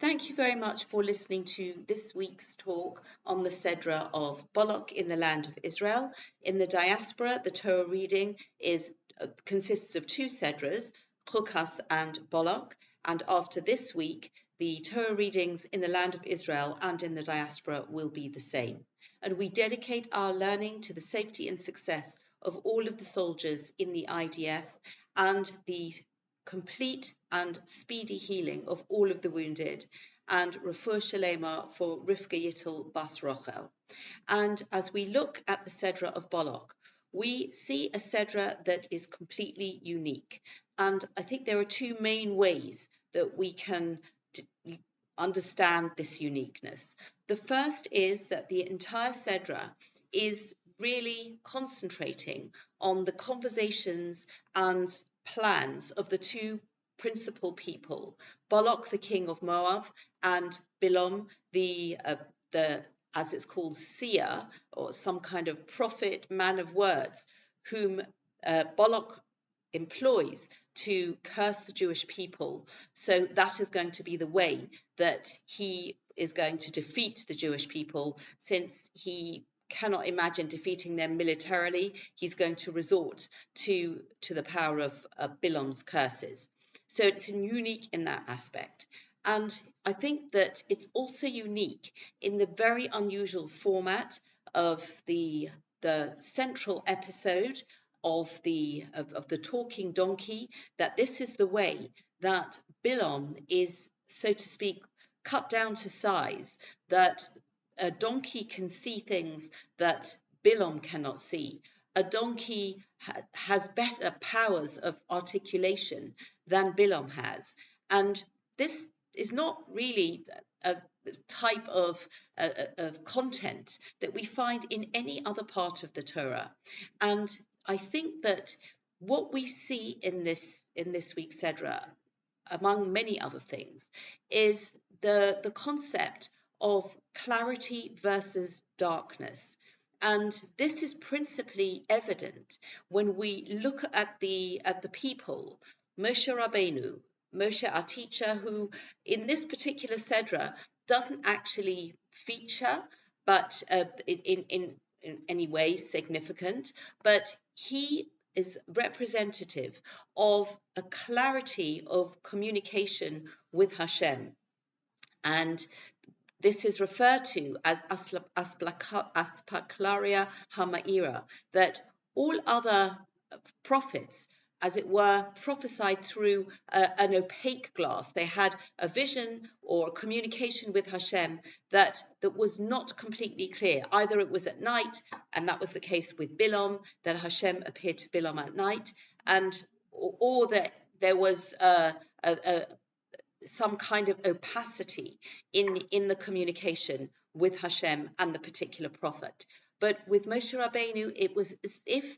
Thank you very much for listening to this week's talk on the Sedra of Balak in the land of Israel. In the diaspora, the Torah reading consists of two Sedras, Chukas and Balak, and after this week, the Torah readings in the land of Israel and in the diaspora will be the same. And we dedicate our learning to the safety and success of all of the soldiers in the IDF and the complete and speedy healing of all of the wounded, and refuah sheleima for Rivka Yittel bas Rochel. And as we look at the Sedra of Balak, we see a Sedra that is completely unique. And I think there are two main ways that we can understand this uniqueness. The first is that the entire Sedra is really concentrating on the conversations and plans of the two principal people, Balak, the king of Moab, and Bilam, the as it's called, seer, or some kind of prophet, man of words, whom Balak employs to curse the Jewish people. So that is going to be the way that he is going to defeat the Jewish people, since he cannot imagine defeating them militarily. He's going to resort to the power of Bilam's curses. So it's unique in that aspect. And I think that it's also unique in the very unusual format of the central episode of the talking donkey, that this is the way that Bilam is, so to speak, cut down to size, that a donkey can see things that Bilam cannot see. A donkey has better powers of articulation than Bilam has. And this is not really a type of content that we find in any other part of the Torah. And I think that what we see in this week's Sedra, among many other things, is the concept of clarity versus darkness. And this is principally evident when we look at the people, Moshe Rabbeinu, Moshe, our teacher, who in this particular Sedra doesn't actually feature, but in any way significant, but he is representative of a clarity of communication with Hashem. And this is referred to as aspaklaria ha'ma'ira, that all other prophets, as it were, prophesied through an opaque glass. They had a vision or a communication with Hashem that was not completely clear. Either it was at night, and that was the case with Bilam, that Hashem appeared to Bilam at night, or that there was some kind of opacity in the communication with Hashem and the particular prophet. But with Moshe Rabbeinu, it was as if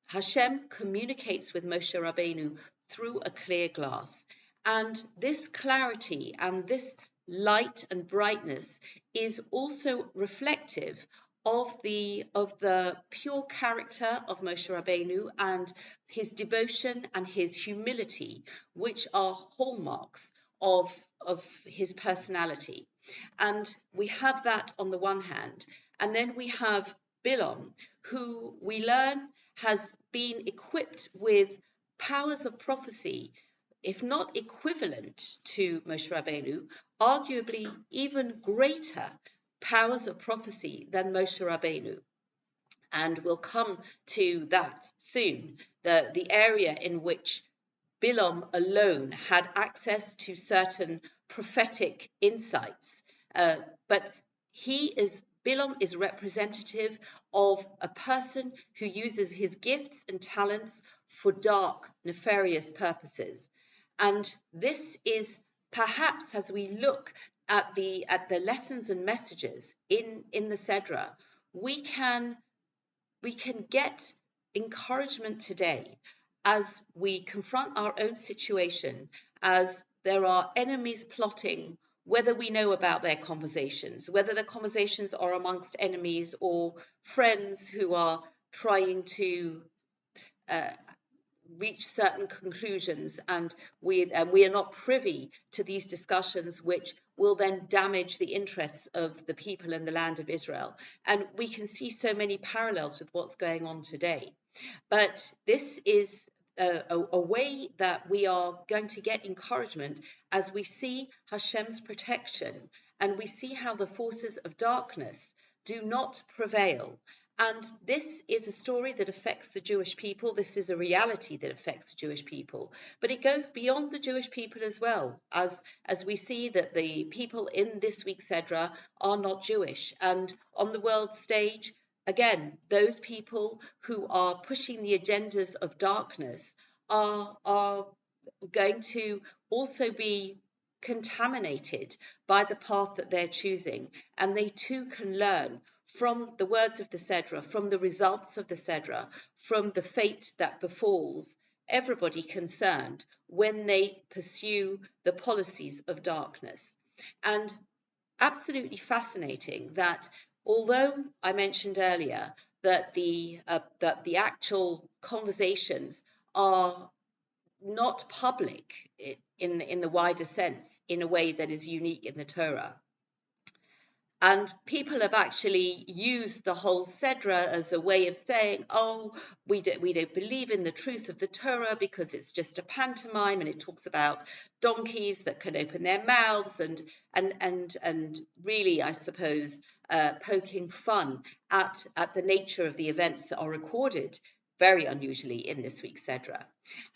Hashem communicates with Moshe Rabbeinu through a clear glass. And this clarity and this light and brightness is also reflective of the pure character of Moshe Rabbeinu and his devotion and his humility, which are hallmarks of his personality. And we have that on the one hand. And then we have Bilam, who we learn has been equipped with powers of prophecy, if not equivalent to Moshe Rabbeinu, arguably even greater powers of prophecy than Moshe Rabbeinu. And we'll come to that soon, the area in which Bilam alone had access to certain prophetic insights. But Bilam is representative of a person who uses his gifts and talents for dark, nefarious purposes. And this is perhaps, as we look at the lessons and messages in the Sedra, we can get encouragement today as we confront our own situation, as there are enemies plotting, whether we know about their conversations, whether the conversations are amongst enemies or friends who are trying to reach certain conclusions, and we are not privy to these discussions, which will then damage the interests of the people in the land of Israel. And we can see so many parallels with what's going on today. But this is a way that we are going to get encouragement as we see Hashem's protection, and we see how the forces of darkness do not prevail. And this is a story that affects the Jewish people. This is a reality that affects the Jewish people. But it goes beyond the Jewish people as well, as we see that the people in this week's Sedra are not Jewish. And on the world stage, again, those people who are pushing the agendas of darkness are going to also be contaminated by the path that they're choosing, and they too can learn from the words of the Sedra, from the results of the Sedra, from the fate that befalls everybody concerned when they pursue the policies of darkness. And absolutely fascinating that although I mentioned earlier that the actual conversations are not public in the wider sense, in a way that is unique in the Torah. And people have actually used the whole Sedra as a way of saying, oh, we don't believe in the truth of the Torah because it's just a pantomime, and it talks about donkeys that can open their mouths, and really, I suppose, poking fun at the nature of the events that are recorded very unusually in this week's Sedra.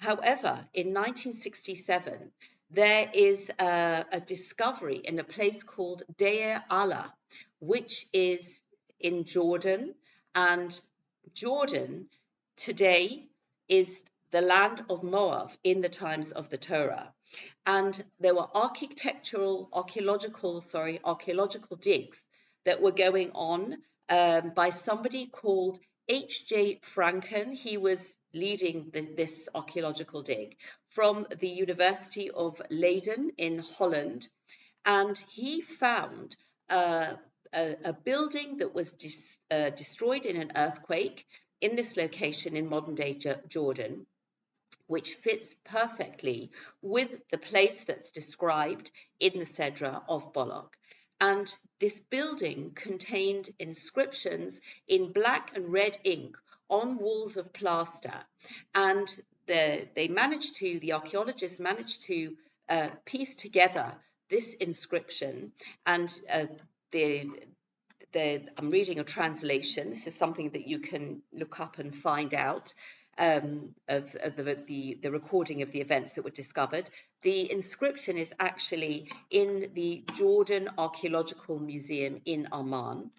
However, in 1967, there is a discovery in a place called Deir Allah, which is in Jordan. And Jordan today is the land of Moab in the times of the Torah. And there were archaeological digs that were going on by somebody called H.J. Franken. He was leading this archaeological dig from the University of Leiden in Holland, and he found a building that was destroyed in an earthquake in this location in modern-day Jordan, which fits perfectly with the place that's described in the Sedra of Balak. And this building contained inscriptions in black and red ink on walls of plaster. And the archaeologists managed to piece together this inscription. And I'm reading a translation. This is something that you can look up and find out. Of the recording of the events that were discovered. The inscription is actually in the Jordan Archaeological Museum in Amman.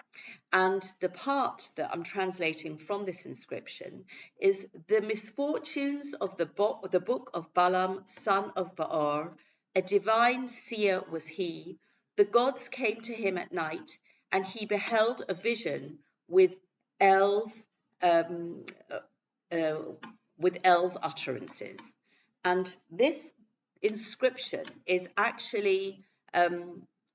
And the part that I'm translating from this inscription is the misfortunes of the book of Balaam, son of Beor. A divine seer was he. The gods came to him at night, and he beheld a vision with El's utterances. And this inscription is actually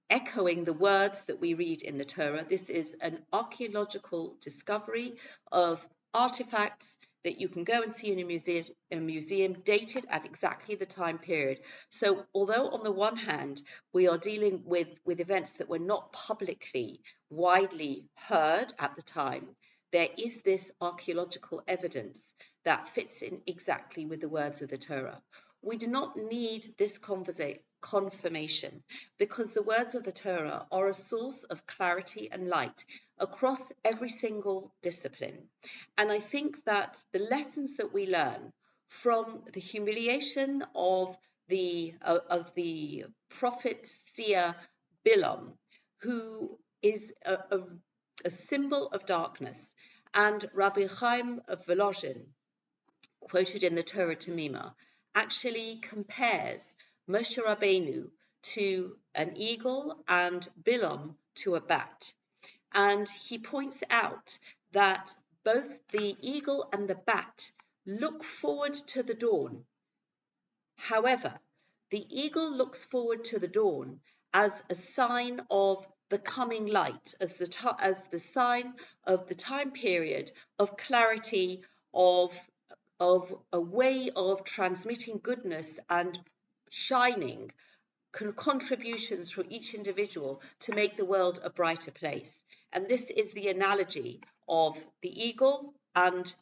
echoing the words that we read in the Torah. This is an archaeological discovery of artifacts that you can go and see in a museum dated at exactly the time period. So although on the one hand we are dealing with events that were not publicly widely heard at the time, there is this archaeological evidence that fits in exactly with the words of the Torah. We do not need this confirmation, because the words of the Torah are a source of clarity and light across every single discipline. And I think that the lessons that we learn from the humiliation of the prophet seer Bilam, who is a symbol of darkness, and Rabbi Chaim of Volozhin, quoted in the Torah Tamima, actually compares Moshe Rabbeinu to an eagle and Bilam to a bat. And he points out that both the eagle and the bat look forward to the dawn. However, the eagle looks forward to the dawn as a sign of the coming light, as the sign of the time period of clarity, of of a way of transmitting goodness and shining contributions from each individual to make the world a brighter place. And this is the analogy of the eagle and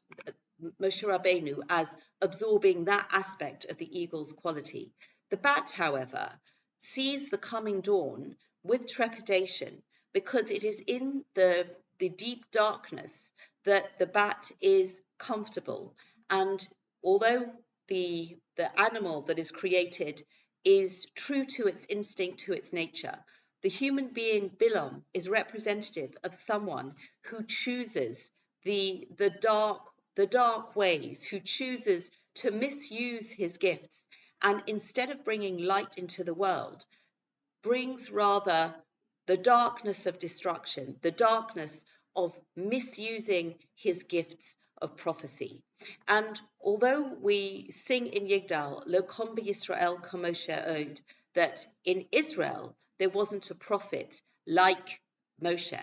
Moshe Rabbeinu as absorbing that aspect of the eagle's quality. The bat, however, sees the coming dawn with trepidation because it is in the deep darkness that the bat is comfortable. And although the animal that is created is true to its instinct, to its nature, the human being Bilam is representative of someone who chooses the dark ways, who chooses to misuse his gifts, and instead of bringing light into the world, brings rather the darkness of destruction, the darkness of misusing his gifts of prophecy. And although we sing in Yigdal, Lo kom Yisrael Moshe od, that in Israel there wasn't a prophet like Moshe,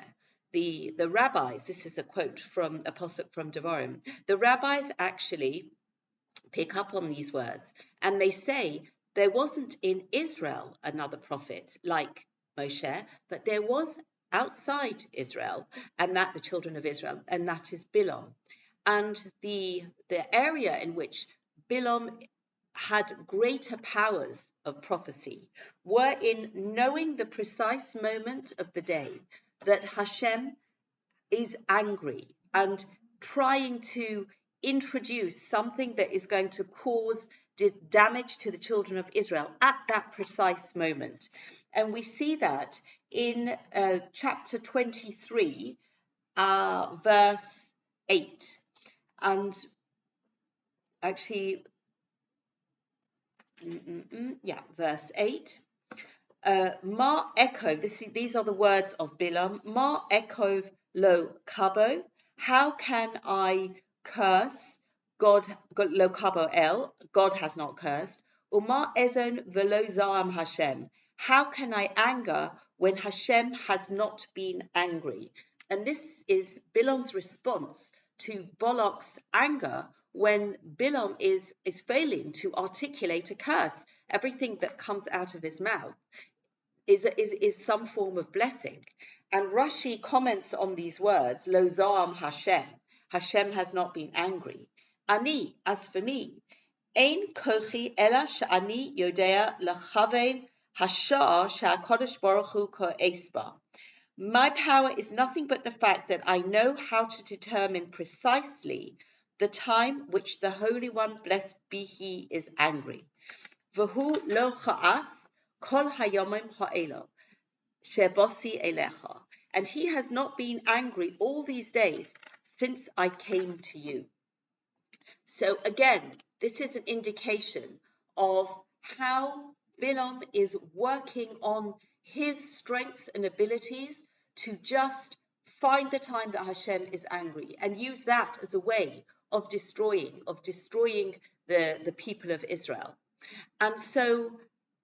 the rabbis, this is a quote from a pasuk from Devarim, the rabbis actually pick up on these words and they say there wasn't in Israel another prophet like Moshe, but there was outside Israel, and that the children of Israel, and that is Bilam. And the area in which Bilam had greater powers of prophecy were in knowing the precise moment of the day that Hashem is angry and trying to introduce something that is going to cause damage to the children of Israel at that precise moment. And we see that in chapter 23, verse 8. And actually, verse 8. Ma Ekov, these are the words of Bilam. Ma Ekov lo kabo. How can I curse God lo kabo el? God has not cursed. Uma ezon velo zaam Hashem. How can I anger when Hashem has not been angry? And this is Bilam's response to Balak's anger when Bilam is failing to articulate a curse. Everything that comes out of his mouth is some form of blessing. And Rashi comments on these words, Lo zaam Hashem. Hashem has not been angry. Ani, as for me, Ein kochi ela she'ani yodea lechavein hasha'ah she'HaKadosh Baruch Hu ko'esba. My power is nothing but the fact that I know how to determine precisely the time which the Holy One, blessed be He, is angry. V'hu lo cha'as kol hayomim ha'elo shebosi elecha. And He has not been angry all these days since I came to you. So again, this is an indication of how Bilam is working on his strengths and abilities to just find the time that Hashem is angry and use that as a way of destroying the people of Israel. And so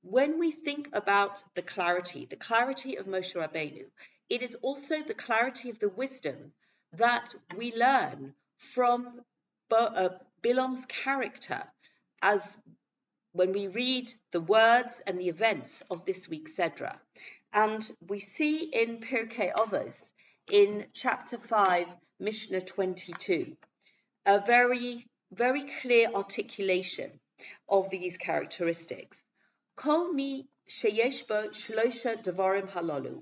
when we think about the clarity of Moshe Rabbeinu, it is also the clarity of the wisdom that we learn from Bilam's character as when we read the words and the events of this week's Sedra. And we see in Pirkei Avos, in chapter 5, Mishnah 22, a very, very clear articulation of these characteristics. Kol mi sheyesh bo shlosha devarim halalu.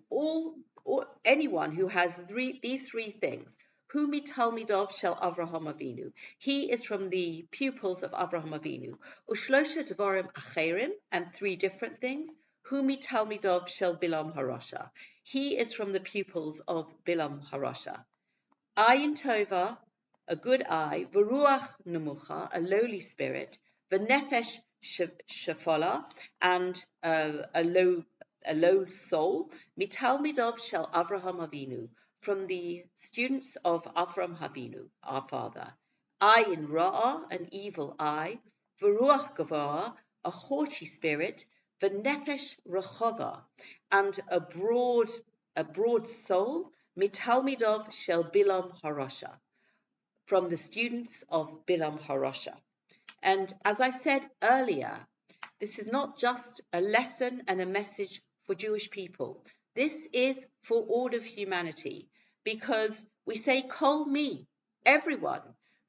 Anyone who has these three things. Humi talmidov shel Avraham Avinu. He is from the pupils of Avraham Avinu. Ushlosha devarim acherim, and three different things. Humi talmidov shel Bilam harasha. He is from the pupils of Bilam harasha. Ayin tova, a good eye. V'ruach nemucha, a lowly spirit. V'nefesh shefola, and a low soul. Mitalmidov shel Avraham Avinu, from the students of Avraham Avinu, our father. Ayin ra'ah, an evil eye. V'ruach gavah, a haughty spirit. V'nefesh rechova, and a broad soul. Mitalmidov shel Bilam harasha, from the students of Bilam HaRosha. And as I said earlier, this is not just a lesson and a message for Jewish people. This is for all of humanity, because we say, Kol mi, everyone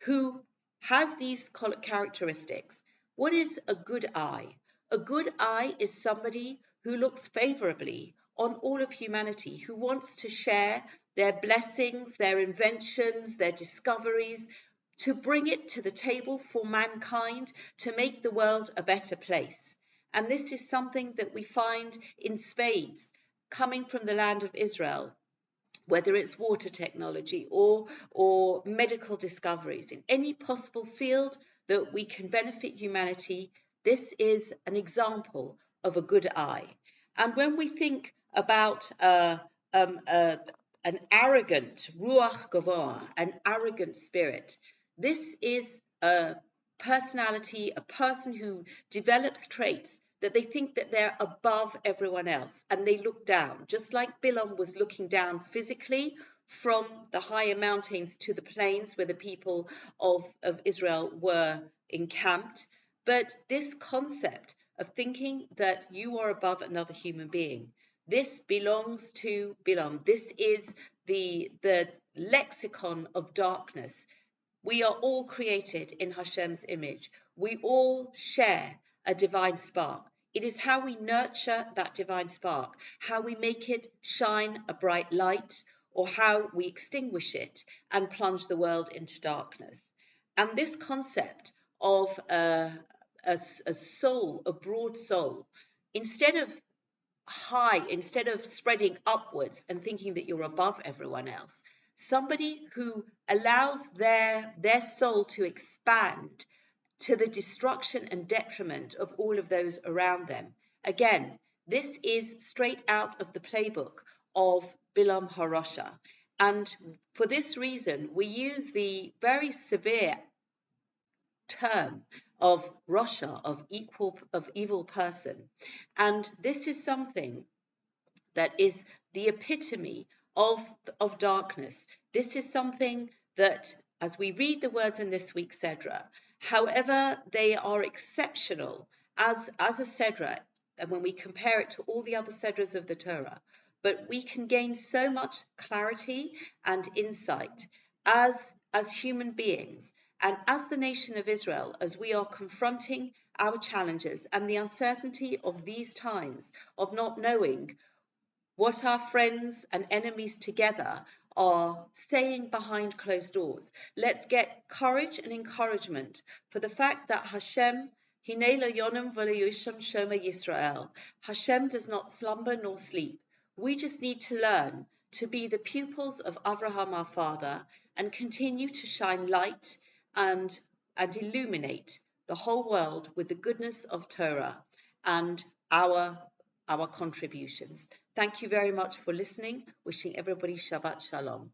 who has these characteristics. What is a good eye? A good eye is somebody who looks favorably on all of humanity, who wants to share their blessings, their inventions, their discoveries, to bring it to the table for mankind, to make the world a better place. And this is something that we find in spades coming from the land of Israel, whether it's water technology or medical discoveries, in any possible field that we can benefit humanity. This is an example of a good eye. And when we think about an arrogant ruach gavoa, an arrogant spirit, this is a personality, a person who develops traits that they think that they're above everyone else and they look down, just like Bilam was looking down physically from the higher mountains to the plains where the people of Israel were encamped. But this concept of thinking that you are above another human being, this belongs to Bilam. This is the lexicon of darkness. We are all created in Hashem's image. We all share a divine spark. It is how we nurture that divine spark, how we make it shine a bright light, or how we extinguish it and plunge the world into darkness. And this concept of a soul, a broad soul, instead of spreading upwards and thinking that you're above everyone else, somebody who allows their soul to expand to the destruction and detriment of all of those around them. Again, this is straight out of the playbook of Bilam HaRosha. And for this reason, we use the very severe term of Rochel, of evil person. And this is something that is the epitome of darkness. This is something that, as we read the words in this week's Sedra, however they are exceptional as a Sedra, and when we compare it to all the other Sedras of the Torah, but we can gain so much clarity and insight as human beings and as the nation of Israel, as we are confronting our challenges and the uncertainty of these times, of not knowing what our friends and enemies together are saying behind closed doors. Let's get courage and encouragement for the fact that Hashem, Hinei lo yonam v'lo yisham shoma Yisrael, Hashem does not slumber nor sleep. We just need to learn to be the pupils of Abraham our father and continue to shine light and illuminate the whole world with the goodness of Torah and our contributions. Thank you very much for listening. Wishing everybody Shabbat Shalom.